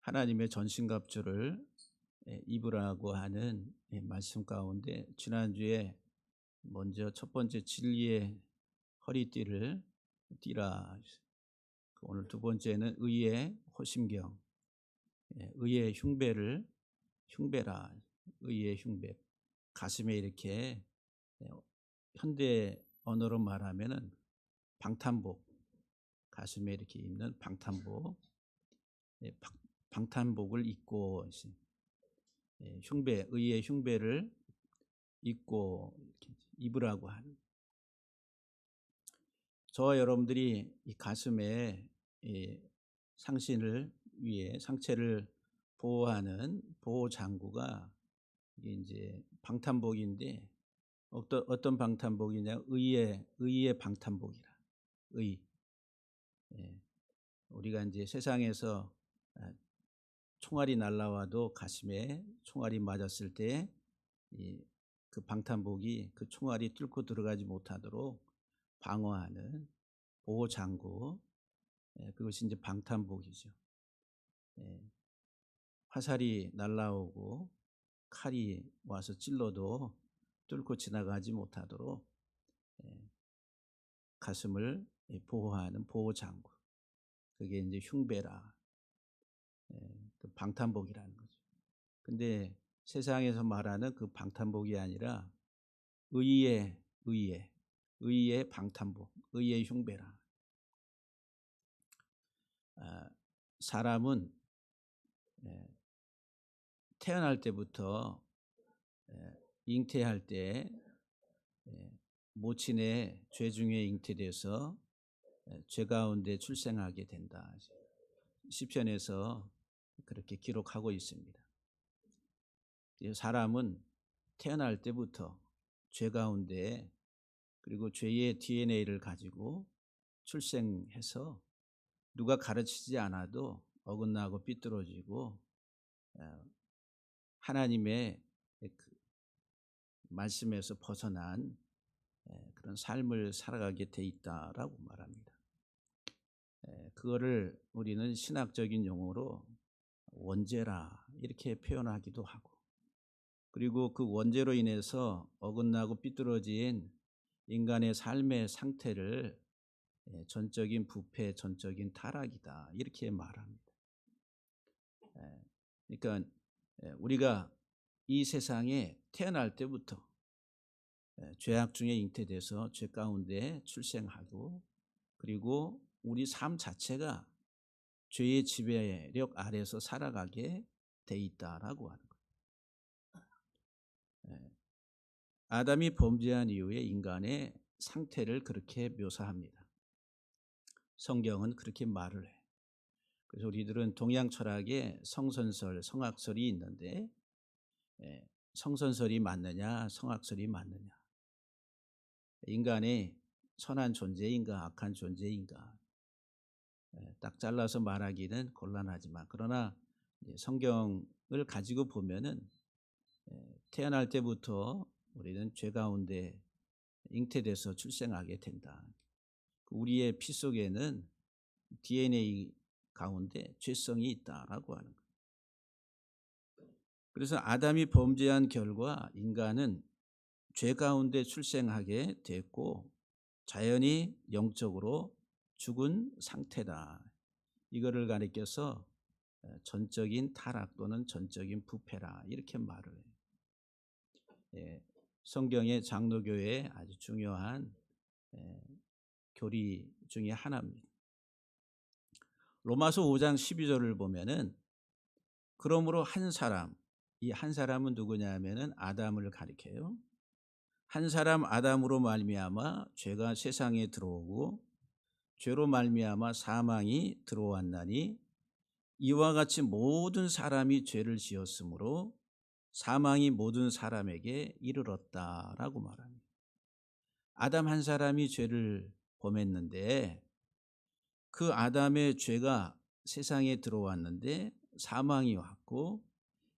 하나님의 전신갑주를 입으라고 하는 말씀 가운데 지난주에 먼저 첫 번째 진리의 허리띠를 띠라. 오늘 두 번째는 의의 호심경, 의의 흉배라. 의의 흉배. 가슴에 이렇게 현대 언어로 말하면은 방탄복, 가슴에 이렇게 입는 방탄복, 방탄복을 입고 흉배, 의의 흉배를 입고 이렇게 입으라고 하는. 저와 여러분들이 이 가슴에 상신을 위해 상체를 보호하는 보호 장구가 이게 이제 방탄복인데 어떤 방탄복이냐? 의의 방탄복이라. 의. 우리가 이제 세상에서 총알이 날라와도 가슴에 총알이 맞았을 때 그 방탄복이 그 총알이 뚫고 들어가지 못하도록 방어하는 보호 장구, 그것이 이제 방탄복이죠. 화살이 날라오고 칼이 와서 찔러도 뚫고 지나가지 못하도록 가슴을 보호하는 보호 장구. 그게 이제 흉배라. 그 방탄복이라는 거죠. 근데 세상에서 말하는 그 방탄복이 아니라 의의 방탄복, 의의 흉배라. 사람은 태어날 때부터 잉태할 때 모친의 죄 중에 잉태돼서 죄 가운데 출생하게 된다. 시편에서 그렇게 기록하고 있습니다. 사람은 태어날 때부터 죄 가운데 그리고 죄의 DNA를 가지고 출생해서 누가 가르치지 않아도 어긋나고 삐뚤어지고 하나님의 그 말씀에서 벗어난 그런 삶을 살아가게 돼 있다라고 말합니다. 그거를 우리는 신학적인 용어로 원죄라 이렇게 표현하기도 하고, 그리고 그 원죄로 인해서 어긋나고 삐뚤어진 인간의 삶의 상태를 전적인 부패, 전적인 타락이다 이렇게 말합니다. 그러니까 우리가 이 세상에 태어날 때부터 죄악 중에 잉태돼서 죄 가운데 출생하고, 그리고 우리 삶 자체가 죄의 지배력 아래서 살아가게 돼 있다라고 하는 거예요. 아담이 범죄한 이후에 인간의 상태를 그렇게 묘사합니다. 성경은 그렇게 말을 해요. 그래서 우리들은 동양 철학에 성선설, 성악설이 있는데 성선설이 맞느냐, 성악설이 맞느냐. 인간이 선한 존재인가, 악한 존재인가. 딱 잘라서 말하기는 곤란하지만, 그러나 성경을 가지고 보면은 태어날 때부터 우리는 죄 가운데 잉태돼서 출생하게 된다. 우리의 피 속에는 DNA 가운데 죄성이 있다라고 하는 거예요. 그래서 아담이 범죄한 결과 인간은 죄 가운데 출생하게 됐고 자연히 영적으로 죽은 상태다. 이거를 가리켜서 전적인 타락 또는 전적인 부패라 이렇게 말을 해요. 성경의 장로교회의 아주 중요한 교리 중에 하나입니다. 로마서 5장 12절을 보면은 그러므로 한 사람, 이 한 사람은 누구냐 하면은 아담을 가리켜요. 한 사람 아담으로 말미암아 죄가 세상에 들어오고 죄로 말미암아 사망이 들어왔나니 이와 같이 모든 사람이 죄를 지었으므로 사망이 모든 사람에게 이르렀다라고 말합니다. 아담 한 사람이 죄를 범했는데 그 아담의 죄가 세상에 들어왔는데 사망이 왔고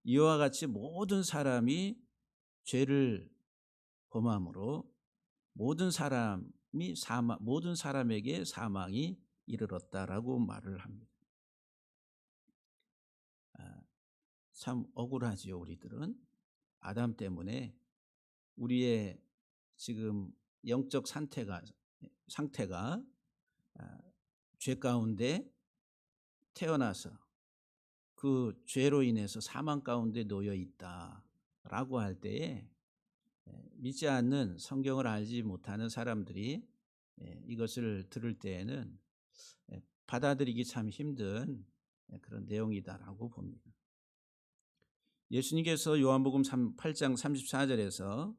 이와 같이 모든 사람이 죄를 범함으로 모든 사람에게 사망이 이르렀다라고 말을 합니다. 참 억울하지요, 우리들은. 아담 때문에 우리의 지금 영적 상태가 아, 죄 가운데 태어나서 그 죄로 인해서 사망 가운데 놓여 있다라고 할 때에 믿지 않는, 성경을 알지 못하는 사람들이 이것을 들을 때에는 받아들이기 참 힘든 그런 내용이다라고 봅니다. 예수님께서 요한복음 8장 34절에서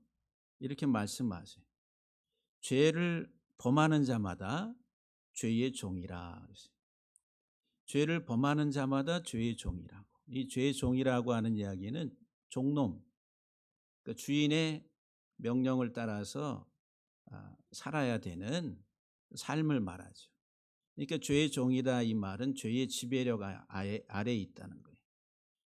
이렇게 말씀하세요. 죄를 범하는 자마다 죄의 종이라. 죄를 범하는 자마다 죄의 종이라고. 이 죄의 종이라고 하는 이야기는 종놈, 그러니까 주인의 명령을 따라서 살아야 되는 삶을 말하죠. 그러니까 죄의 종이다, 이 말은 죄의 지배력 아래에 있다는 거예요.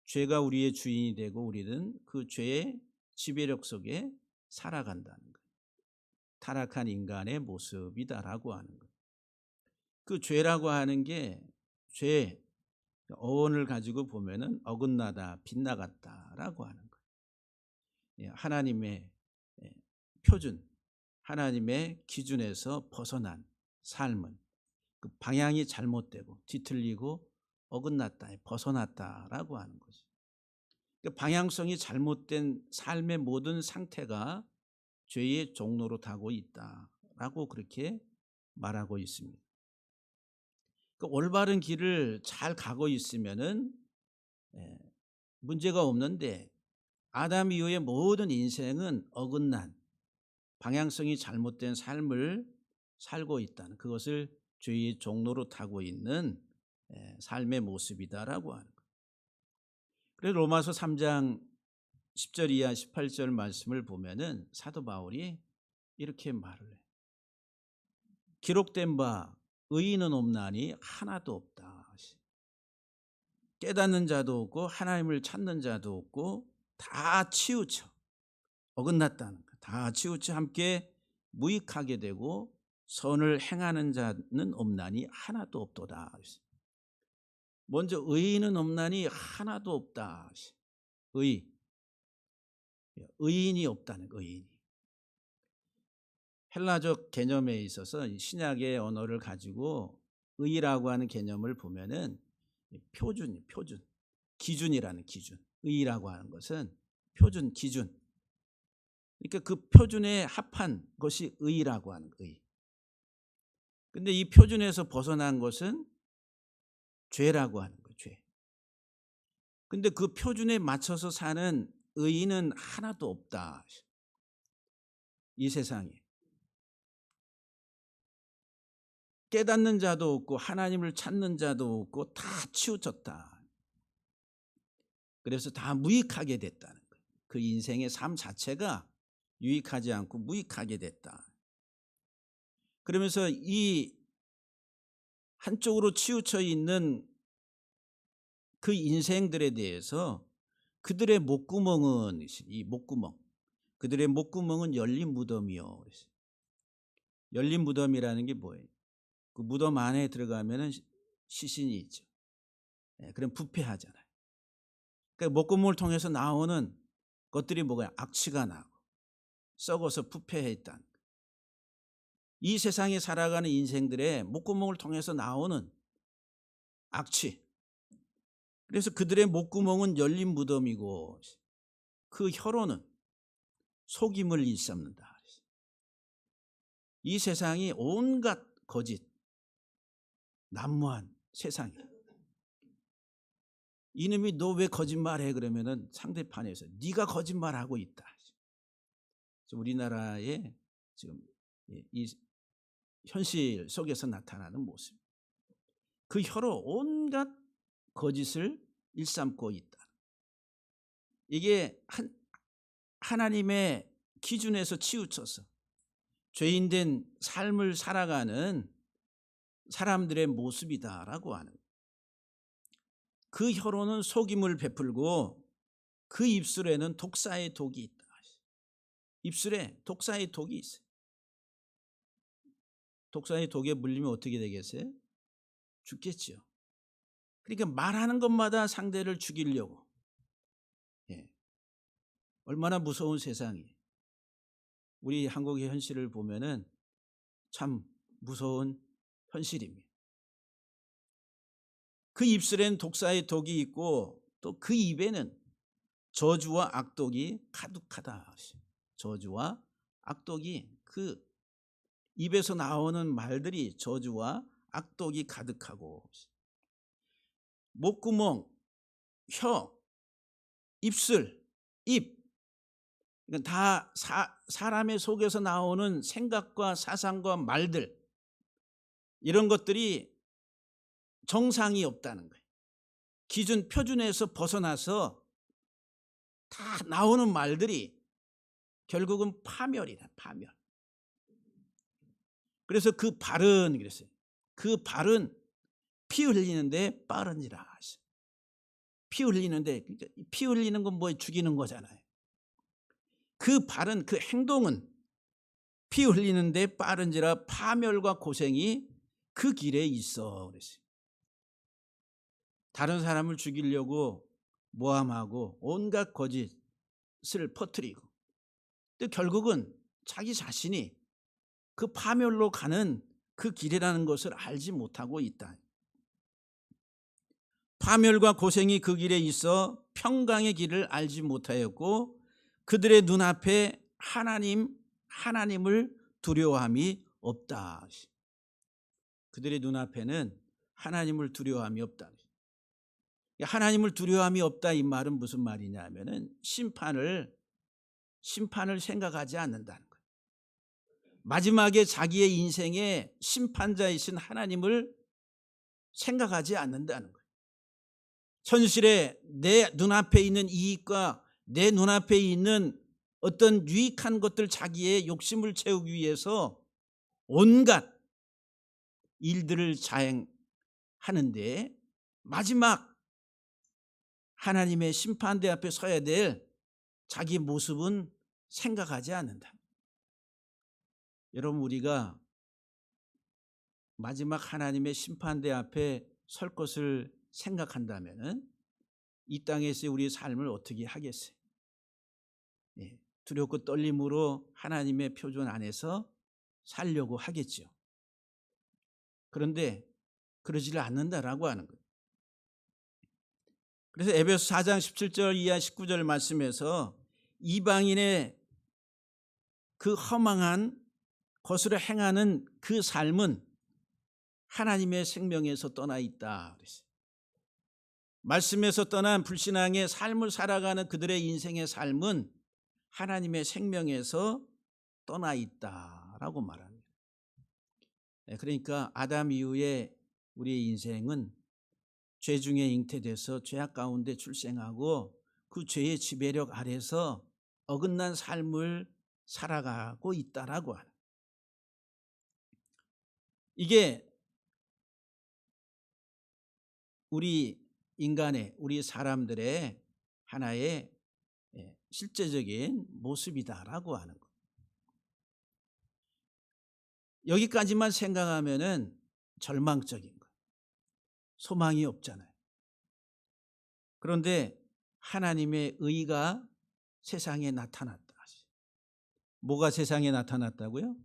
죄가 우리의 주인이 되고 우리는 그 죄의 지배력 속에 살아간다는 거예요. 타락한 인간의 모습이다라고 하는 거예요. 그 죄라고 하는 게, 죄 어원을 가지고 보면은 어긋나다, 빗나갔다라고 하는 거예요. 하나님의 표준, 하나님의 기준에서 벗어난 삶은 그 방향이 잘못되고 뒤틀리고 어긋났다, 벗어났다라고 하는 거죠. 그러니까 방향성이 잘못된 삶의 모든 상태가 죄의 종로로 타고 있다라고 그렇게 말하고 있습니다. 그러니까 올바른 길을 잘 가고 있으면은 문제가 없는데, 아담 이후의 모든 인생은 어긋난, 방향성이 잘못된 삶을 살고 있다는, 그것을 죄의 종로로 타고 있는 삶의 모습이다라고 하는 거예요. 그래서 로마서 3장 10절 이하 18절 말씀을 보면은 사도 바울이 이렇게 말을 해요. 기록된 바 의인은 없나니 하나도 없다. 깨닫는 자도 없고 하나님을 찾는 자도 없고 다 치우쳐 어긋났다는 거. 다 치우쳐 함께 무익하게 되고 선을 행하는 자는 없나니 하나도 없도다. 먼저 의인은 없나니 하나도 없다. 의인이 없다는 거예요. 의인이. 헬라적 개념에 있어서 신약의 언어를 가지고 의라고 하는 개념을 보면은 표준, 기준이라는 기준. 의라고 하는 것은 표준, 기준. 그러니까 그 표준에 합한 것이 의라고 하는 의. 근데 이 표준에서 벗어난 것은 죄라고 하는 거예요. 죄. 근데 그 표준에 맞춰서 사는 의인은 하나도 없다. 이 세상에. 깨닫는 자도 없고 하나님을 찾는 자도 없고 다 치우쳤다. 그래서 다 무익하게 됐다는 거예요. 그 인생의 삶 자체가 유익하지 않고 무익하게 됐다. 그러면서 이 한쪽으로 치우쳐 있는 그 인생들에 대해서 그들의 목구멍은, 이 목구멍, 그들의 목구멍은 열린 무덤이요. 열린 무덤이라는 게 뭐예요? 그 무덤 안에 들어가면은 시신이 있죠. 그럼 부패하잖아요. 그러니까 목구멍을 통해서 나오는 것들이 뭐가 악취가 나고 썩어서 부패해 있다는 거예요. 이 세상에 살아가는 인생들의 목구멍을 통해서 나오는 악취. 그래서 그들의 목구멍은 열린 무덤이고 그 혀로는 속임을 일삼는다. 이 세상이 온갖 거짓, 난무한 세상이에요. 이놈이 너 왜 거짓말해? 그러면은 상대판에서 네가 거짓말하고 있다. 우리나라의 지금 이 현실 속에서 나타나는 모습. 그 혀로 온갖 거짓을 일삼고 있다. 이게 하나님의 기준에서 치우쳐서 죄인된 삶을 살아가는 사람들의 모습이다라고 하는. 그 혀로는 속임을 베풀고 그 입술에는 독사의 독이 있다. 입술에 독사의 독이 있어요. 독사의 독에 물리면 어떻게 되겠어요? 죽겠죠. 그러니까 말하는 것마다 상대를 죽이려고, 얼마나 무서운 세상이. 우리 한국의 현실을 보면은 참 무서운 현실입니다. 그 입술에는 독사의 독이 있고 또 그 입에는 저주와 악독이 가득하다. 저주와 악독이, 그 입에서 나오는 말들이 저주와 악독이 가득하고, 목구멍, 혀, 입술, 입, 이건 다 사람의 속에서 나오는 생각과 사상과 말들, 이런 것들이 정상이 없다는 거예요. 기준, 표준에서 벗어나서 다 나오는 말들이 결국은 파멸이다, 파멸. 그래서 그 발은, 그랬어요. 그 발은 피 흘리는데 빠른지라. 피 흘리는데, 그러니까 피 흘리는 건 뭐 죽이는 거잖아요. 그 발은, 그 행동은 피 흘리는데 빠른지라 파멸과 고생이 그 길에 있어. 그랬어요. 다른 사람을 죽이려고 모함하고 온갖 거짓을 퍼뜨리고, 또 결국은 자기 자신이 그 파멸로 가는 그 길이라는 것을 알지 못하고 있다. 파멸과 고생이 그 길에 있어 평강의 길을 알지 못하였고 그들의 눈앞에 하나님을 두려워함이 없다. 그들의 눈앞에는 하나님을 두려워함이 없다. 하나님을 두려워함이 없다, 이 말은 무슨 말이냐 하면은 심판을 생각하지 않는다는 거예요. 마지막에 자기의 인생의 심판자이신 하나님을 생각하지 않는다는 거예요. 현실에 내 눈앞에 있는 이익과 내 눈앞에 있는 어떤 유익한 것들, 자기의 욕심을 채우기 위해서 온갖 일들을 자행하는데 마지막 하나님의 심판대 앞에 서야 될 자기 모습은 생각하지 않는다. 여러분, 우리가 마지막 하나님의 심판대 앞에 설 것을 생각한다면 이 땅에서 우리의 삶을 어떻게 하겠어요? 두렵고 떨림으로 하나님의 표준 안에서 살려고 하겠죠. 그런데 그러지를 않는다라고 하는 거예요. 그래서 에베소 4장 17절 이하 19절 말씀에서 이방인의 그 허망한 것으로 행하는 그 삶은 하나님의 생명에서 떠나 있다 그랬어요. 말씀에서 떠난 불신앙의 삶을 살아가는 그들의 인생의 삶은 하나님의 생명에서 떠나 있다라고 말합니다. 그러니까 아담 이후에 우리의 인생은 죄 중에 잉태돼서 죄악 가운데 출생하고 그 죄의 지배력 아래서 어긋난 삶을 살아가고 있다라고 하는, 이게 우리 인간의, 우리 사람들의 하나의 실제적인 모습이다라고 하는 것. 여기까지만 생각하면은 절망적인 것, 소망이 없잖아요. 그런데 하나님의 의가 세상에 나타났다. 뭐가 세상에 나타났다고요?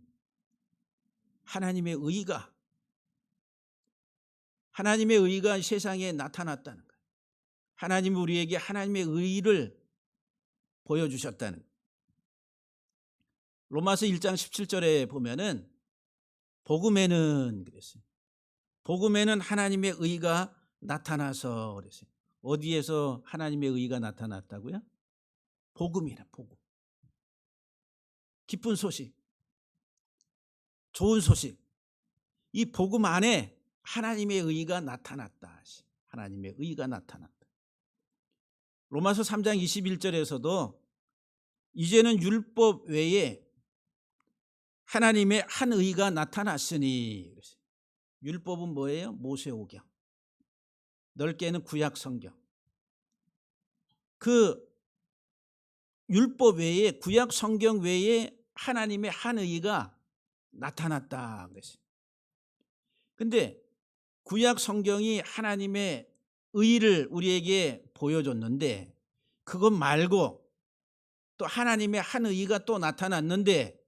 하나님의 의가 세상에 나타났다는 거예요. 하나님이 우리에게 하나님의 의를 보여주셨다는 거예요. 로마서 1장 17절에 보면은 복음에는 그랬어요. 복음에는 하나님의 의가 나타나서 그랬어요. 어디에서 하나님의 의가 나타났다고요? 복음이라, 복음. 기쁜 소식, 좋은 소식. 이 복음 안에 하나님의 의가 나타났다. 하나님의 의가 나타났다. 로마서 3장 21절에서도 이제는 율법 외에 하나님의 한 의가 나타났으니, 율법은 뭐예요? 모세오경, 넓게는 구약 성경. 그 율법 외에, 구약 성경 외에 하나님의 한 의가 나타났다 그랬어요. 근데 구약 성경이 하나님의 의를 우리에게 보여줬는데 그것 말고 또 하나님의 한 의가 또 나타났는데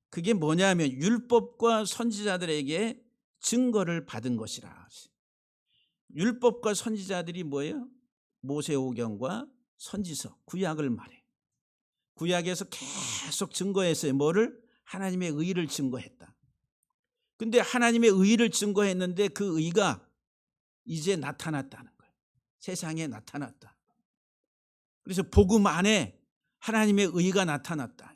그게 뭐냐면 율법과 선지자들에게 증거를 받은 것이라. 율법과 선지자들이 뭐예요? 모세오경과 선지서, 구약을 말해. 구약에서 계속 증거했어요. 뭐를? 하나님의 의를 증거했다. 근데 하나님의 의를 증거했는데 그 의가 이제 나타났다는 거예요. 세상에 나타났다. 그래서 복음 안에 하나님의 의가 나타났다.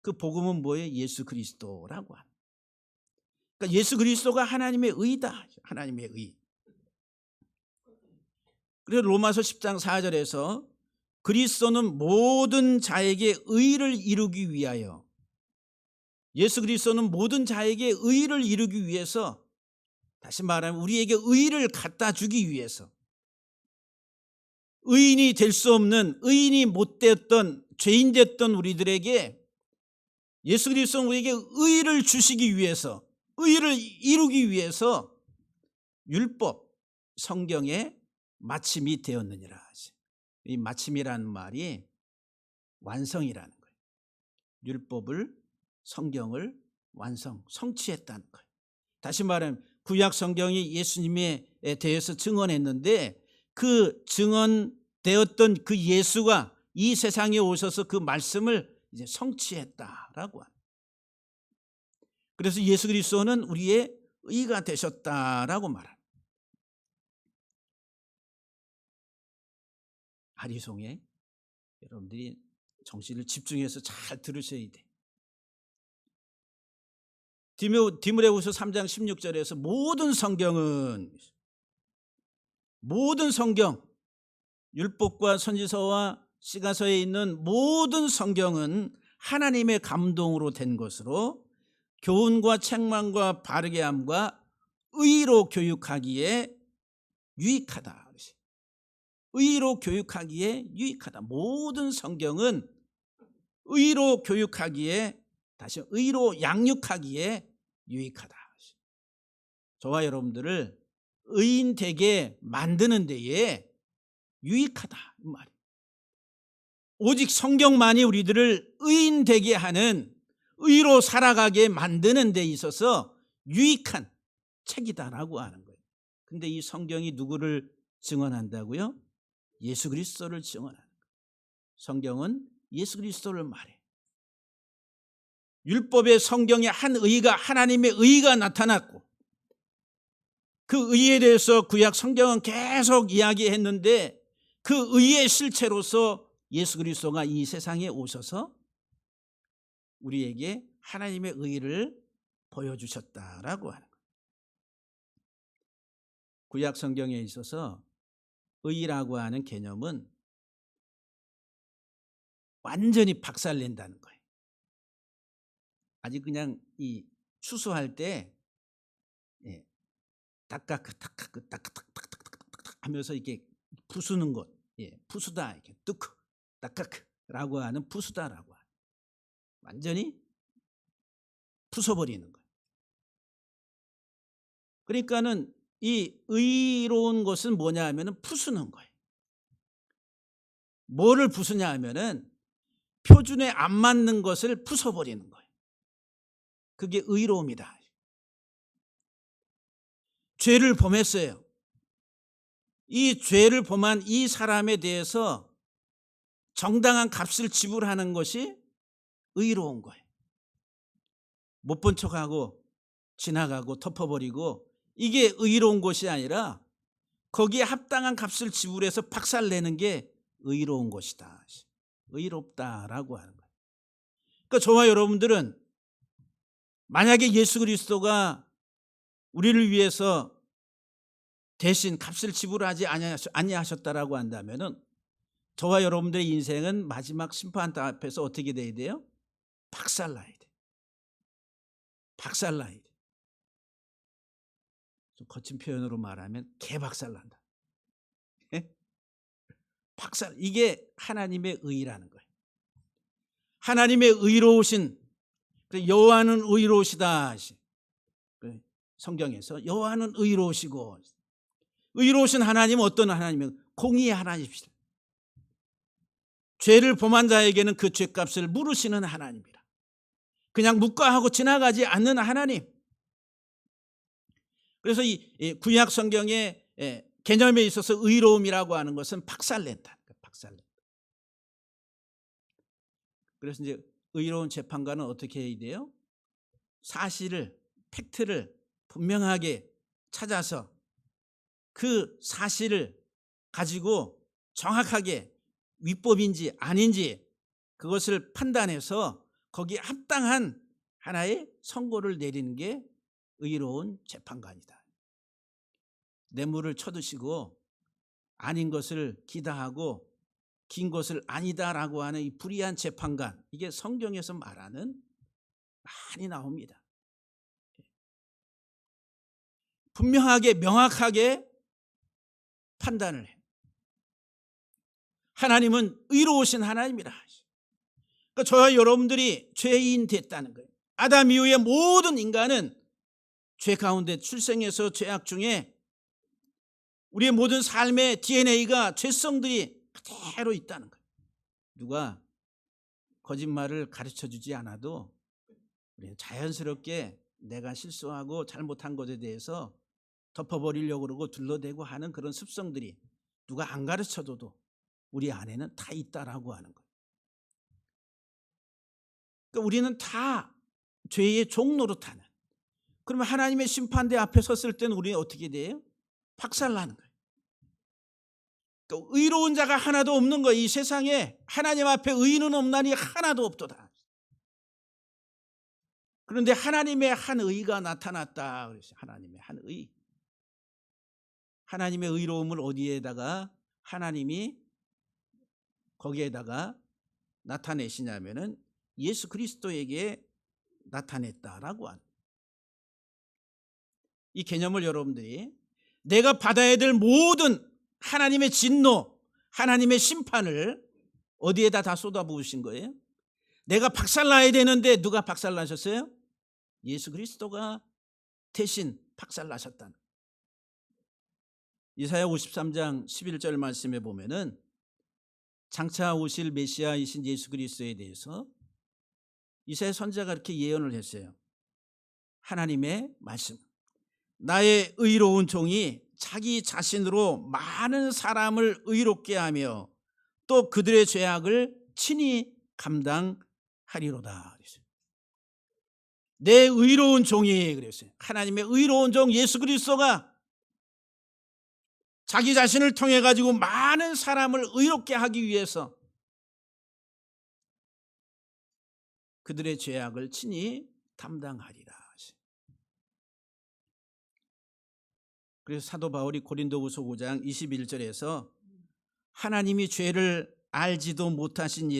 그 복음은 뭐예요? 예수 그리스도라고 하는. 그러니까 예수 그리스도가 하나님의 의다. 하나님의 의. 그래서 로마서 10장 4절에서 그리스도는 모든 자에게 의를 이루기 위하여, 예수 그리스도는 모든 자에게 의를 이루기 위해서, 다시 말하면 우리에게 의를 갖다 주기 위해서, 의인이 될 수 없는, 의인이 못 되었던, 죄인 됐던 우리들에게 예수 그리스도는 우리에게 의를 주시기 위해서, 의를 이루기 위해서 율법, 성경의 마침이 되었느니라. 이 마침이라는 말이 완성이라는 거예요. 율법을, 성경을 성취했다는 거예요. 다시 말하면 구약 성경이 예수님에 대해서 증언했는데 그 증언되었던 그 예수가 이 세상에 오셔서 그 말씀을 이제 성취했다라고 합니다. 그래서 예수 그리스도는 우리의 의가 되셨다라고 말합니다. 아리송에 여러분들이 정신을 집중해서 잘 들으셔야 돼. 디모데후서 3장 16절에서 모든 성경, 율법과 선지서와 시가서에 있는 모든 성경은 하나님의 감동으로 된 것으로 교훈과 책망과 바르게 함과 의로 교육하기에 유익하다. 의로 교육하기에 유익하다. 모든 성경은 의로 교육하기에, 다시 의로 양육하기에 유익하다. 저와 여러분들을 의인 되게 만드는 데에 유익하다 이 말이에요. 오직 성경만이 우리들을 의인 되게 하는, 의로 살아가게 만드는 데 있어서 유익한 책이다라고 하는 거예요. 근데 이 성경이 누구를 증언한다고요? 예수 그리스도를 증언하는 거예요. 성경은 예수 그리스도를 말해. 율법의 성경에 한 의가, 하나님의 의가 나타났고 그 의에 대해서 구약 성경은 계속 이야기했는데 그 의의 실체로서 예수 그리스도가 이 세상에 오셔서 우리에게 하나님의 의를 보여주셨다라고 하는 거예요. 구약 성경에 있어서 의라고 하는 개념은 완전히 박살낸다는 거예요. 아직 그냥 이 추수할 때 닥가크 하면서 이렇게 부수는 것, 부수다, 이렇게 뜨크 닥가크라고 하는 부수다라고 하는, 완전히 부숴버리는 거예요. 그러니까는 이 의로운 것은 뭐냐 하면은 부수는 거예요. 뭐를 부수냐 하면은 표준에 안 맞는 것을 부숴버리는 거예요. 그게 의로움이다. 죄를 범했어요. 이 죄를 범한 이 사람에 대해서 정당한 값을 지불하는 것이 의로운 거예요. 못 본 척하고 지나가고 덮어버리고 이게 의로운 것이 아니라 거기에 합당한 값을 지불해서 박살내는 게 의로운 것이다. 의롭다라고 하는 거예요. 그러니까 저와 여러분들은 만약에 예수 그리스도가 우리를 위해서 대신 값을 지불하지 아니하셨다라고 한다면은 저와 여러분들의 인생은 마지막 심판 앞에서 어떻게 돼야 돼요? 박살나야 돼. 박살나야 돼. 좀 거친 표현으로 말하면 개박살난다. 박살. 이게 하나님의 의라는 거예요. 하나님의 의로우신, 여호와는 의로우시다. 성경에서 여호와는 의로우시고, 의로우신 하나님은 어떤 하나님이에요? 공의의 하나님이시다. 죄를 범한 자에게는 그 죄값을 물으시는 하나님이라. 그냥 묵과하고 지나가지 않는 하나님. 그래서 이 구약 성경의 개념에 있어서 의로움이라고 하는 것은 박살낸다. 박살낸다. 그래서 이제 의로운 재판관은 어떻게 해야 돼요? 사실을, 팩트를 분명하게 찾아서 그 사실을 가지고 정확하게 위법인지 아닌지 그것을 판단해서 거기에 합당한 하나의 선고를 내리는 게 의로운 재판관이다. 뇌물을 쳐드시고 아닌 것을 기다하고 긴 것을 아니다라고 하는 이 불의한 재판관, 이게 성경에서 말하는 많이 나옵니다. 분명하게 명확하게 판단을 해. 하나님은 의로우신 하나님이라. 그러니까 저와 여러분들이 죄인 됐다는 거예요. 아담 이후의 모든 인간은 죄 가운데 출생해서 죄악 중에 우리의 모든 삶의 DNA가 죄성들이 그대로 있다는 거예요. 누가 거짓말을 가르쳐주지 않아도 우리는 자연스럽게 내가 실수하고 잘못한 것에 대해서 덮어버리려고 그러고 둘러대고 하는 그런 습성들이 누가 안 가르쳐줘도 우리 안에는 다 있다라고 하는 거예요. 그러니까 우리는 다 죄의 종노릇하는. 그러면 하나님의 심판대 앞에 섰을 때는 우리는 어떻게 돼요? 박살나는 거예요. 그러니까 의로운 자가 하나도 없는 거예요. 이 세상에 하나님 앞에 의인은 없나니 하나도 없도다. 그런데 하나님의 한 의가 나타났다. 그래서 하나님의 한 의. 하나님의 의로움을 어디에다가 하나님이 거기에다가 나타내시냐면은 예수 그리스도에게 나타냈다라고 하는. 이 개념을 여러분들이 내가 받아야 될 모든 하나님의 진노, 하나님의 심판을 어디에다 다 쏟아부으신 거예요? 내가 박살나야 되는데 누가 박살나셨어요? 예수 그리스도가 대신 박살나셨다는. 이사야 53장 11절 말씀에 보면은 장차 오실 메시아이신 예수 그리스도에 대해서 이사야 선지자가 이렇게 예언을 했어요. 하나님의 말씀. 나의 의로운 종이 자기 자신으로 많은 사람을 의롭게 하며 또 그들의 죄악을 친히 감당하리로다. 내 의로운 종이 그랬어요. 하나님의 의로운 종 예수 그리스도가 자기 자신을 통해 가지고 많은 사람을 의롭게 하기 위해서 그들의 죄악을 친히 담당하리라. 그래서 사도 바울이 고린도후서 5장 21절에서 하나님이 죄를 알지도 못하신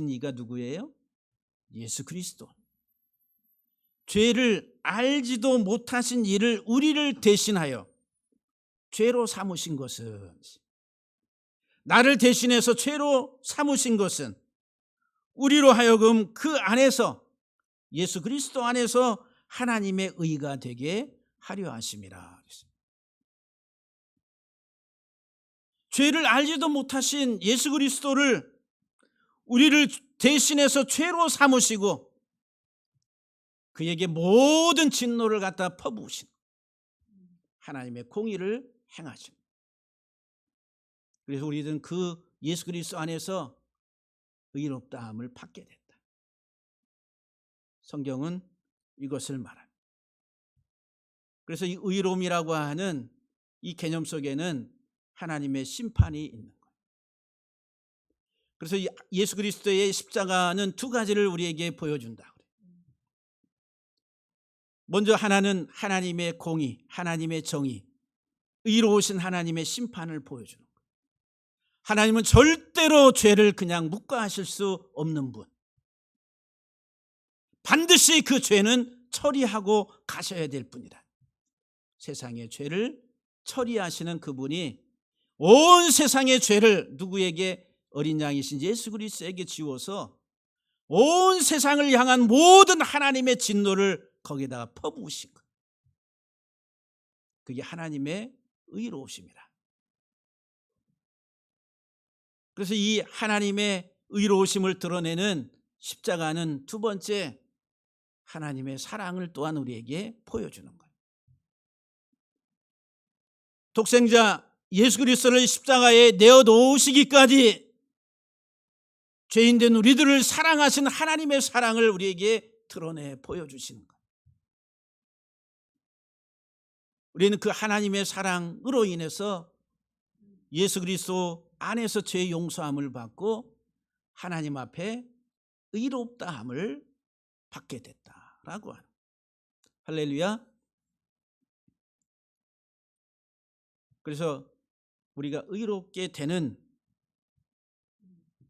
이가 누구예요? 예수 그리스도. 죄를 알지도 못하신 이를 우리를 대신하여 죄로 삼으신 것은, 나를 대신해서 죄로 삼으신 것은 우리로 하여금 그 안에서 예수 그리스도 안에서 하나님의 의가 되게 하려 하심이라. 죄를 알지도 못하신 예수 그리스도를 우리를 대신해서 죄로 삼으시고 그에게 모든 진노를 갖다 퍼부으신 하나님의 공의를 행하신. 그래서 우리는 그 예수 그리스도 안에서 의롭다함을 받게 됐다. 성경은 이것을 말합니다. 그래서 이 의로움이라고 하는 이 개념 속에는 하나님의 심판이 있는 거예요. 그래서 예수 그리스도의 십자가는 두 가지를 우리에게 보여준다. 먼저 하나는 하나님의 공의, 하나님의 정의, 의로우신 하나님의 심판을 보여주는 거예요. 하나님은 절대로 죄를 그냥 묵과하실 수 없는 분. 반드시 그 죄는 처리하고 가셔야 될 분이다. 세상의 죄를 처리하시는 그분이 온 세상의 죄를 누구에게, 어린 양이신 예수 그리스도에게 지워서 온 세상을 향한 모든 하나님의 진노를 거기다가 퍼부으신 것. 그게 하나님의 의로우심이라. 그래서 이 하나님의 의로우심을 드러내는 십자가는 두 번째 하나님의 사랑을 또한 우리에게 보여주는 거예요. 독생자 예수 그리스도를 십자가에 내어놓으시기까지 죄인된 우리들을 사랑하신 하나님의 사랑을 우리에게 드러내 보여주시는 거예요. 우리는 그 하나님의 사랑으로 인해서 예수 그리스도 안에서 죄 용서함을 받고 하나님 앞에 의롭다함을 받게 됐다라고 하는 거예요. 할렐루야. 그래서 우리가 의롭게 되는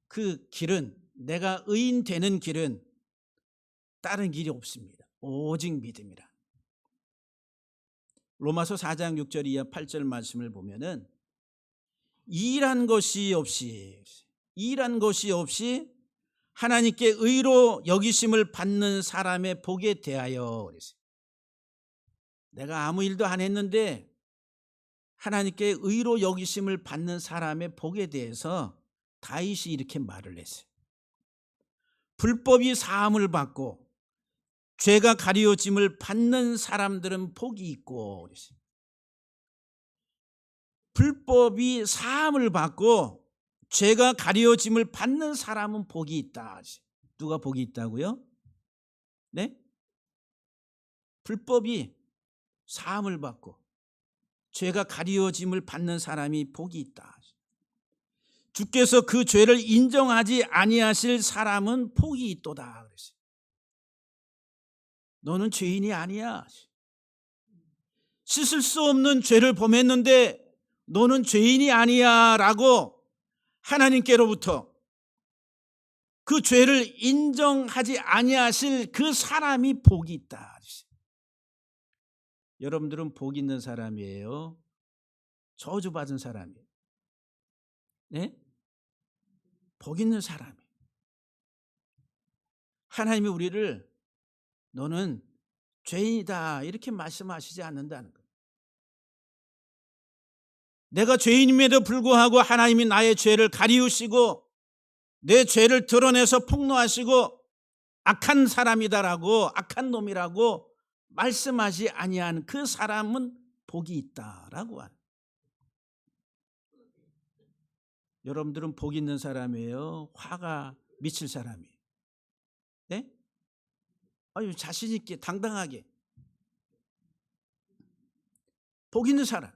그 길은, 내가 의인 되는 길은 다른 길이 없습니다. 오직 믿음이라. 로마서 4장 6절 이하 8절 말씀을 보면은 일한 것이 없이 하나님께 의로 여기심을 받는 사람의 복에 대하여 그랬어요. 내가 아무 일도 안 했는데 하나님께 의로 여기심을 받는 사람의 복에 대해서 다윗이 이렇게 말을 했어요. 불법이 사함을 받고 죄가 가리워짐을 받는 사람들은 복이 있고 그랬어요. 불법이 사함을 받고 죄가 가리워짐을 받는 사람은 복이 있다. 누가 복이 있다고요? 네? 불법이 사함을 받고 죄가 가리워짐을 받는 사람이 복이 있다. 주께서 그 죄를 인정하지 아니하실 사람은 복이 있도다 그랬어요. 너는 죄인이 아니야. 씻을 수 없는 죄를 범했는데 너는 죄인이 아니야 라고 하나님께로부터 그 죄를 인정하지 아니하실 그 사람이 복이 있다. 여러분들은 복 있는 사람이에요? 저주받은 사람이에요? 네? 복 있는 사람이에요. 하나님이 우리를 너는 죄인이다 이렇게 말씀하시지 않는다는 거예요. 내가 죄인임에도 불구하고 하나님이 나의 죄를 가리우시고 내 죄를 드러내서 폭로하시고 악한 사람이다라고, 악한 놈이라고 말씀하지 아니한 그 사람은 복이 있다라고 하는. 여러분들은 복 있는 사람이에요? 화가 미칠 사람이에요? 네? 아유, 자신 있게 당당하게 복 있는 사람.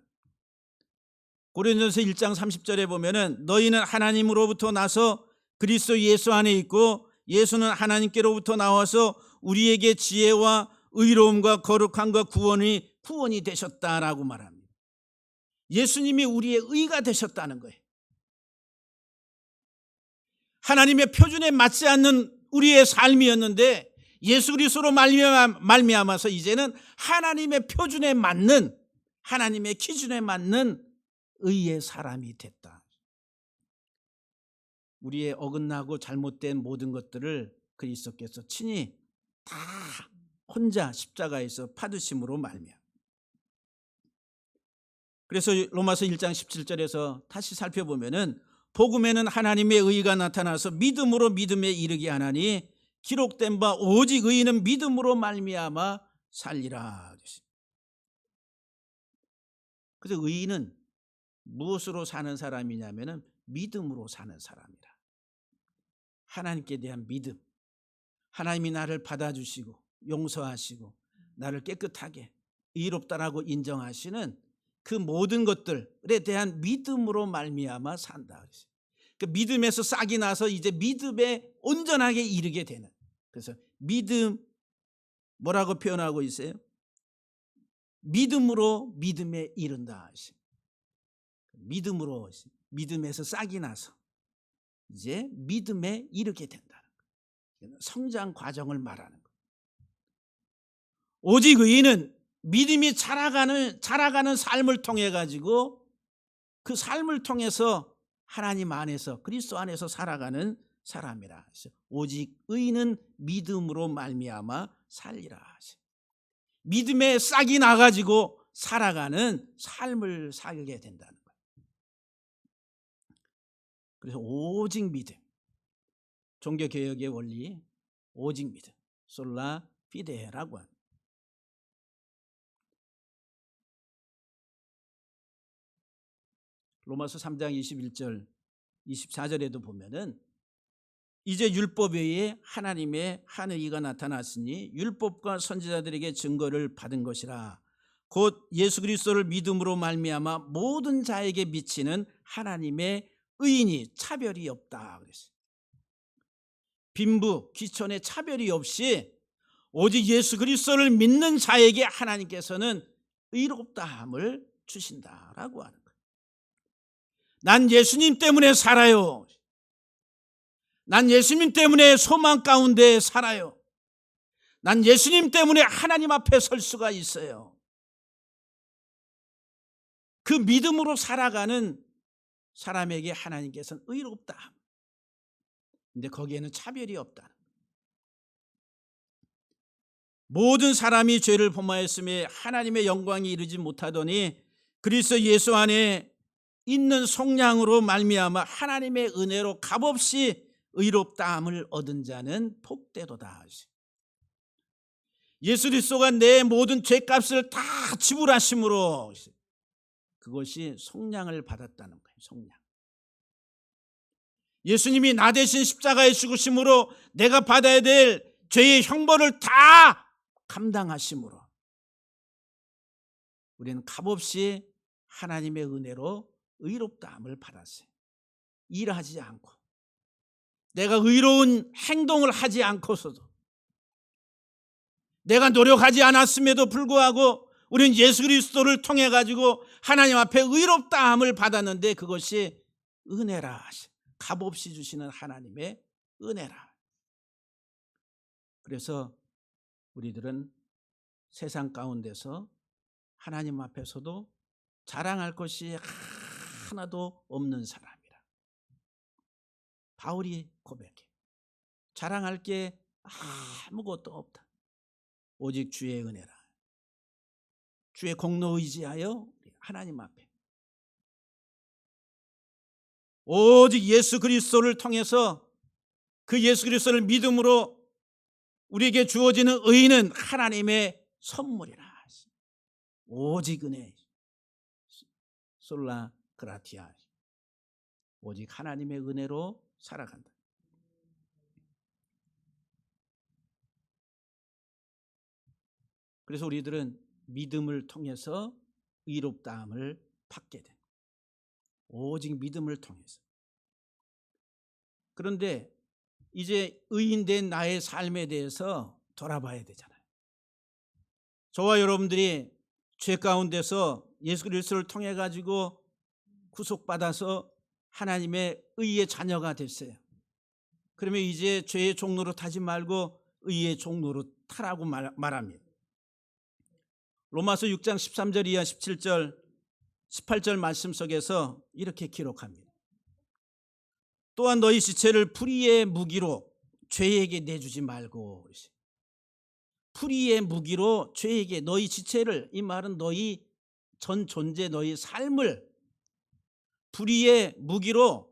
고린도전서 1장 30절에 보면은 너희는 하나님으로부터 나서 그리스도 예수 안에 있고 예수는 하나님께로부터 나와서 우리에게 지혜와 의로움과 거룩함과 구원이 되셨다라고 말합니다. 예수님이 우리의 의가 되셨다는 거예요. 하나님의 표준에 맞지 않는 우리의 삶이었는데 예수 그리스도로 말미암아서 이제는 하나님의 표준에 맞는, 하나님의 기준에 맞는 의의 사람이 됐다. 우리의 어긋나고 잘못된 모든 것들을 그리스도께서 친히 다 혼자 십자가에서 받으심으로 말미암아. 그래서 로마서 1장 17절에서 다시 살펴보면은 복음에는 하나님의 의가 나타나서 믿음으로 믿음에 이르게 하나니 기록된 바 오직 의인은 믿음으로 말미암아 살리라. 그래서 의인은 무엇으로 사는 사람이냐면은 믿음으로 사는 사람이라. 하나님께 대한 믿음. 하나님이 나를 받아주시고 용서하시고 나를 깨끗하게 의롭다라고 인정하시는 그 모든 것들에 대한 믿음으로 말미암아 산다. 그 믿음에서 싹이 나서 이제 믿음에 온전하게 이르게 되는. 그래서 믿음 뭐라고 표현하고 있어요? 믿음으로 믿음에 이른다. 믿음으로, 믿음에서 싹이 나서 이제 믿음에 이르게 된다는 거예요. 성장 과정을 말하는 거예요. 오직 의인은 믿음이 자라가는 삶을 통해 가지고 그 삶을 통해서 하나님 안에서 그리스도 안에서 살아가는 사람이라. 오직 의인은 믿음으로 말미암아 살리라. 믿음에 싹이 나가지고 살아가는 삶을 살게 된다는 거예요. 그래서 오직 믿음. 종교개혁의 원리, 오직 믿음. 솔라 피데라고 합니다. 로마서 3장 21절 24절에도 보면은 이제 율법 외에 하나님의 한 의가 나타났으니 율법과 선지자들에게 증거를 받은 것이라. 곧 예수 그리스도를 믿음으로 말미암아 모든 자에게 미치는 하나님의 의인이 차별이 없다 그랬어요. 빈부 귀천의 차별이 없이 오직 예수 그리스도를 믿는 자에게 하나님께서는 의롭다함을 주신다라고 하는 거예요. 난 예수님 때문에 살아요. 난 예수님 때문에 소망 가운데 살아요. 난 예수님 때문에 하나님 앞에 설 수가 있어요. 그 믿음으로 살아가는 사람에게 하나님께서는 의롭다. 근데 거기에는 차별이 없다. 모든 사람이 죄를 범하였음에 하나님의 영광이 이르지 못하더니 그리스도 예수 안에 있는 속량으로 말미암아 하나님의 은혜로 값없이 의롭다함을 얻은 자는 복되도다. 예수 그리스도가 내 모든 죄값을 다 지불하심으로 그것이 속량을 받았다는 거예요. 속량. 예수님이 나 대신 십자가에 죽으심으로 내가 받아야 될 죄의 형벌을 다 감당하심으로 우리는 값없이 하나님의 은혜로 의롭다함을 받았어요. 일하지 않고 내가 의로운 행동을 하지 않고서도 내가 노력하지 않았음에도 불구하고 우리는 예수 그리스도를 통해 가지고 하나님 앞에 의롭다함을 받았는데 그것이 은혜라. 값없이 주시는 하나님의 은혜라. 그래서 우리들은 세상 가운데서 하나님 앞에서도 자랑할 것이 하나도 없는 사람이라. 바울이 고백해. 자랑할 게 아무것도 없다. 오직 주의 은혜라. 주의 공로 의지하여 하나님 앞에 오직 예수 그리스도를 통해서 그 예수 그리스도를 믿음으로 우리에게 주어지는 의는 하나님의 선물이라. 오직 은혜. 솔라 그라티아. 오직 하나님의 은혜로 살아간다. 그래서 우리들은 믿음을 통해서 의롭다함을 받게 돼. 오직 믿음을 통해서. 그런데 이제 의인된 나의 삶에 대해서 돌아봐야 되잖아요. 저와 여러분들이 죄 가운데서 예수 그리스도를 통해 가지고 구속받아서 하나님의 의의 자녀가 됐어요. 그러면 이제 죄의 종로로 타지 말고 의의 종로로 타라고 말합니다. 로마서 6장 13절 이하 17절 18절 말씀 속에서 이렇게 기록합니다. 또한 너희 지체를 불의의 무기로 죄에게 내주지 말고. 불의의 무기로 죄에게 너희 지체를, 이 말은 너희 전 존재 너희 삶을 불의의 무기로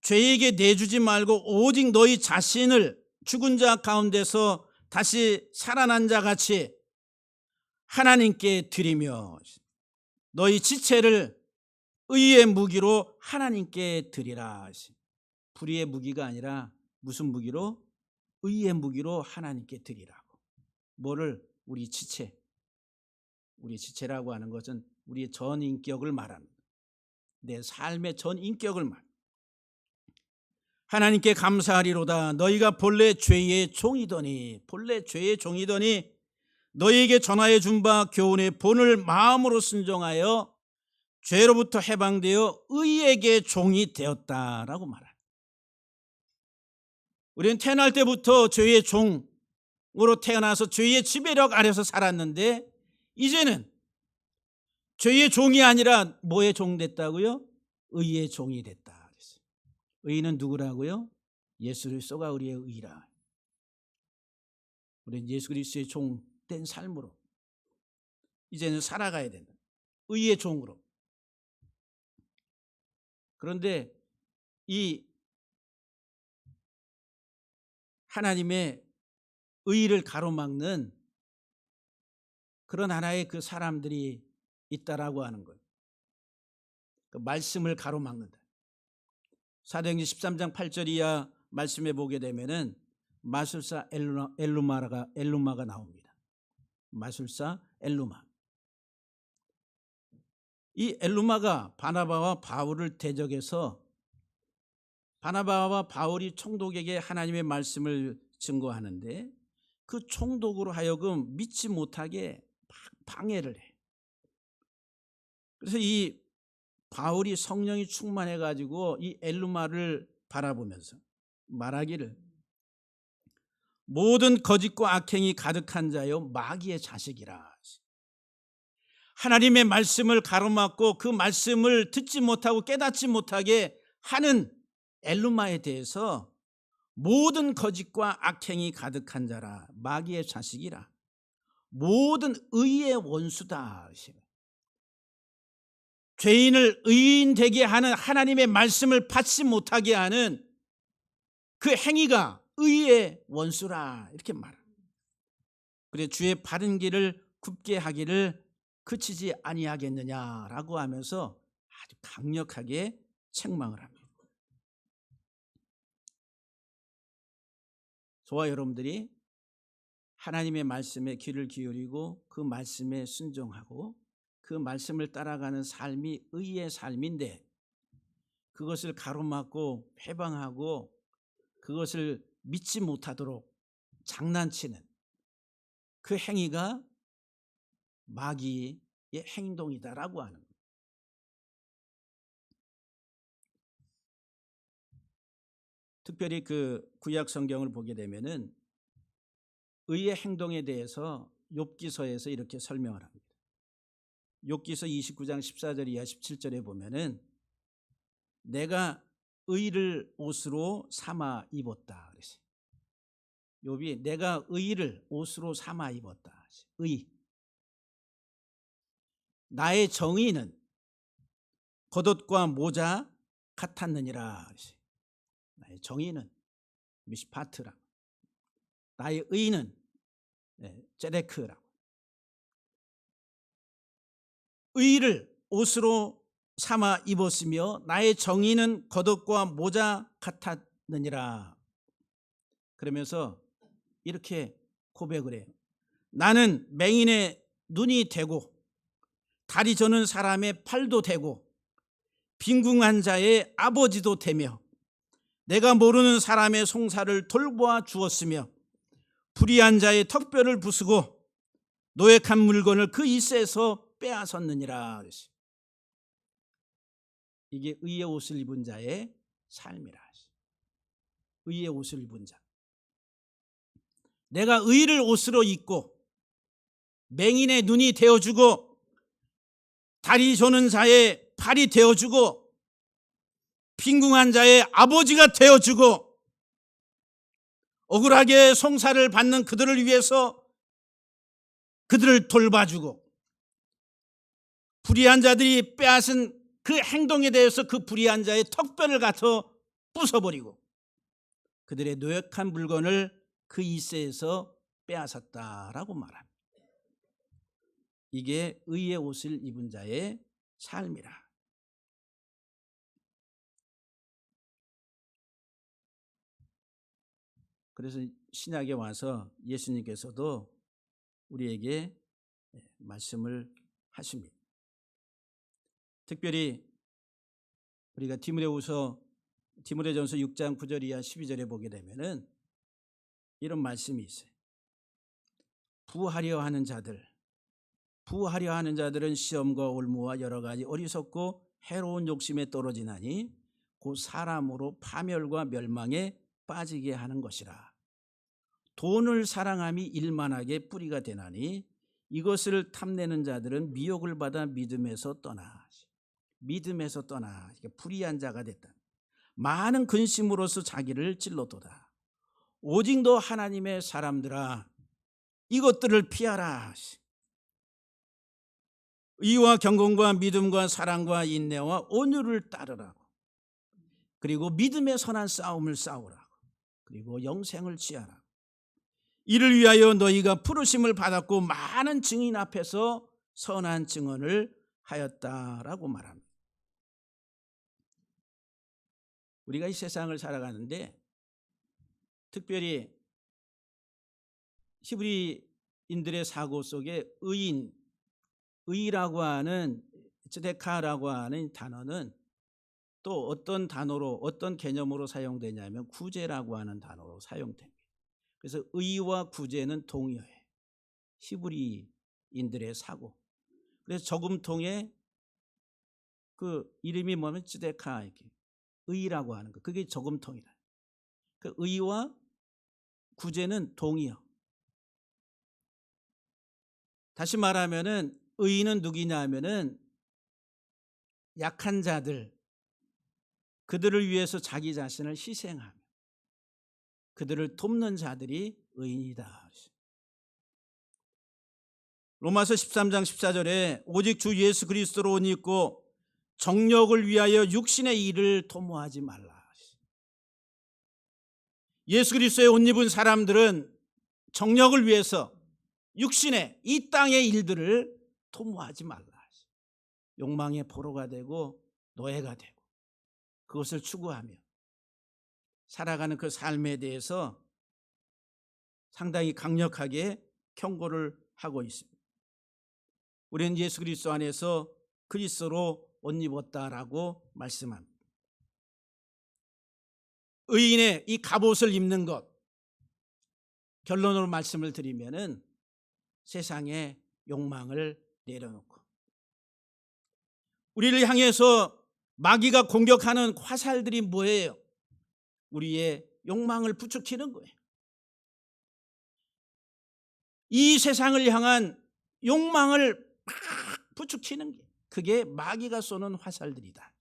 죄에게 내주지 말고 오직 너희 자신을 죽은 자 가운데서 다시 살아난 자 같이 하나님께 드리며 너희 지체를 의의 무기로 하나님께 드리라. 불의의 무기가 아니라 무슨 무기로? 의의 무기로 하나님께 드리라고. 뭐를? 우리 지체. 우리 지체라고 하는 것은 우리의 전 인격을 말합니다. 내 삶의 전 인격을 말합니다. 하나님께 감사하리로다. 너희가 본래 죄의 종이더니 너희에게 전하여 준 바 교훈의 본을 마음으로 순종하여 죄로부터 해방되어 의에게 종이 되었다라고 말합니다. 우리는 태어날 때부터 죄의 종으로 태어나서 죄의 지배력 아래서 살았는데 이제는 죄의 종이 아니라 뭐의 종 됐다고요? 의의 종이 됐다. 의는 누구라고요? 예수 그리스도가 우리의 의라. 우리는 예수 그리스도의 종된 삶으로 이제는 살아가야 된다. 의의 종으로. 그런데 이 하나님의 의를 가로막는 그런 하나의 그 사람들이 있다라고 하는 거예요. 그 말씀을 가로막는다. 사도행전 13장 8절 이하 말씀에 보게 되면은 마술사 엘루마가 나옵니다. 마술사 엘루마. 이 엘루마가 바나바와 바울을 대적해서 바나바와 바울이 총독에게 하나님의 말씀을 증거하는데 그 총독으로 하여금 믿지 못하게 방해를 해. 그래서 이 바울이 성령이 충만해 가지고 이 엘루마를 바라보면서 말하기를 모든 거짓과 악행이 가득한 자여 마귀의 자식이라. 하나님의 말씀을 가로막고 그 말씀을 듣지 못하고 깨닫지 못하게 하는 엘루마에 대해서 모든 거짓과 악행이 가득한 자라, 마귀의 자식이라, 모든 의의 원수다. 죄인을 의인 되게 하는 하나님의 말씀을 받지 못하게 하는 그 행위가 의의 원수라, 이렇게 말합니다. 그래 주의 바른 길을 굽게 하기를 그치지 아니하겠느냐라고 하면서 아주 강력하게 책망을 합니다. 저와 여러분들이 하나님의 말씀에 귀를 기울이고 그 말씀에 순종하고 그 말씀을 따라가는 삶이 의의 삶인데 그것을 가로막고 회방하고 그것을 믿지 못하도록 장난치는 그 행위가 마귀의 행동이다라고 하는 거예요. 특별히 그 구약 성경을 보게 되면은 의의 행동에 대해서 욥기서에서 이렇게 설명을 합니다. 욥기서 29장 14절 이하 17절에 보면은 내가 의를 옷으로 삼아 입었다 그랬어요. 욥이 내가 의를 옷으로 삼아 입었다. 의. 나의 정의는 겉옷과 모자 같았느니라 그랬어요. 나의 정의는 미시파트라. 나의 의는 제데크라. 의를 옷으로 삼아 입었으며 나의 정의는 겉옷과 모자 같았느니라. 그러면서 이렇게 고백을 해요. 나는 맹인의 눈이 되고 다리 저는 사람의 팔도 되고 빈궁한 자의 아버지도 되며 내가 모르는 사람의 송사를 돌보아 주었으며 불의한 자의 턱뼈를 부수고 노획한 물건을 그 이새에서 빼앗았느니라. 이게 의의 옷을 입은 자의 삶이라. 의의 옷을 입은 자. 내가 의를 옷으로 입고 맹인의 눈이 되어주고 다리 저는 자의 팔이 되어주고 빈궁한 자의 아버지가 되어주고 억울하게 송사를 받는 그들을 위해서 그들을 돌봐주고 불의한 자들이 빼앗은 그 행동에 대해서 그 불의한 자의 턱뼈를 가서 부숴버리고 그들의 노획한 물건을 그 이새에서 빼앗았다라고 말합니다. 이게 의의 옷을 입은 자의 삶이라. 그래서 신약에 와서 예수님께서도 우리에게 말씀을 하십니다. 특별히 우리가 디모데전서 6장 9절 이하 12절에 보게 되면은 이런 말씀이 있어요. 부하려 하는 자들은 시험과 올무와 여러 가지 어리석고 해로운 욕심에 떨어지나니 곧 사람으로 파멸과 멸망에 빠지게 하는 것이라. 돈을 사랑함이 일만하게 뿌리가 되나니 이것을 탐내는 자들은 미혹을 받아 믿음에서 떠나 불의한 자가 됐다. 많은 근심으로서 자기를 찔러도다. 오직 너 하나님의 사람들아 이것들을 피하라. 의와 경건과 믿음과 사랑과 인내와 온유를 따르라고. 그리고 믿음의 선한 싸움을 싸우라고. 그리고 영생을 취하라고. 이를 위하여 너희가 부르심을 받았고 많은 증인 앞에서 선한 증언을 하였다라고 말합니다. 우리가 이 세상을 살아가는데 특별히 히브리인들의 사고 속에 의라고 하는 츠데카라고 하는 단어는 또 어떤 단어로 어떤 개념으로 사용되냐면 구제라고 하는 단어로 사용됩니다. 그래서 의와 구제는 동의어예요. 히브리인들의 사고. 그래서 저금통에 그 이름이 뭐냐면 츠데카 이렇게 의라고 하는 거. 그게 저금통이다. 그 의와 구제는 동의어. 다시 말하면은 의인은 누구냐면은 약한 자들, 그들을 위해서 자기 자신을 희생하며 그들을 돕는 자들이 의인이다. 로마서 13장 14절에 오직 주 예수 그리스도로 옷 입고 정력을 위하여 육신의 일을 도모하지 말라. 예수 그리스도의 옷 입은 사람들은 정력을 위해서 육신의 이 땅의 일들을 도모하지 말라. 욕망의 포로가 되고 노예가 되고 그것을 추구하며 살아가는 그 삶에 대해서 상당히 강력하게 경고를 하고 있습니다. 우리는 예수 그리스도 안에서 그리스도로 옷 입었다라고 말씀합니다. 의인의 이 갑옷을 입는 것, 결론으로 말씀을 드리면은 세상의 욕망을 내려놓고 우리를 향해서 마귀가 공격하는 화살들이 뭐예요? 우리의 욕망을 부추기는 거예요. 이 세상을 향한 욕망을 막 부추기는 게 그게 마귀가 쏘는 화살들이다.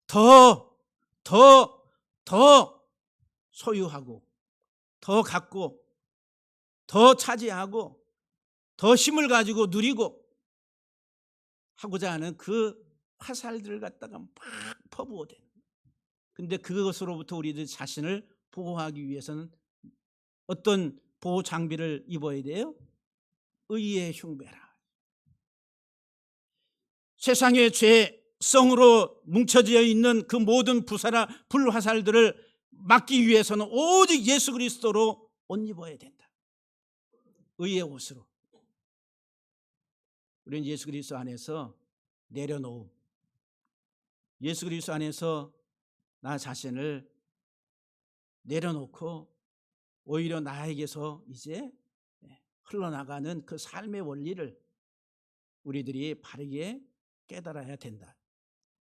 더 소유하고 더 갖고 더 차지하고 더 힘을 가지고 누리고 하고자 하는 그 화살들을 갖다가 막 퍼부어대는 거예요. 근데 그것으로부터 우리들 자신을 보호하기 위해서는 어떤 보호 장비를 입어야 돼요? 의의 흉배라. 세상의 죄성으로 뭉쳐져 있는 그 모든 불화살들을 막기 위해서는 오직 예수 그리스도로 옷 입어야 된다. 의의 옷으로. 우리는 예수 그리스도 안에서 내려놓음, 예수 그리스도 안에서 나 자신을 내려놓고 오히려 나에게서 이제 흘러나가는 그 삶의 원리를 우리들이 바르게 깨달아야 된다.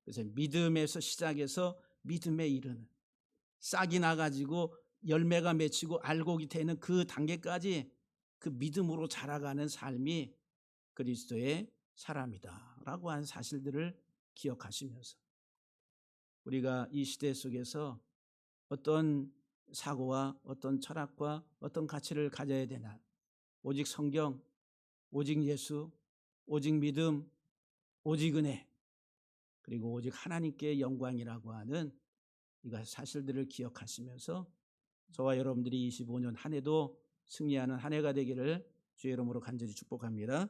그래서 믿음에서 시작해서 믿음에 이르는 싹이 나가지고 열매가 맺히고 알곡이 되는 그 단계까지 그 믿음으로 자라가는 삶이 그리스도의 사람이다라고 하는 사실들을 기억하시면서 우리가 이 시대 속에서 어떤 사고와 어떤 철학과 어떤 가치를 가져야 되나? 오직 성경, 오직 예수, 오직 믿음, 오직 은혜, 그리고 오직 하나님께 영광이라고 하는 이 사실들을 기억하시면서 저와 여러분들이 25년 한 해도 승리하는 한 해가 되기를 주의 이름으로 간절히 축복합니다.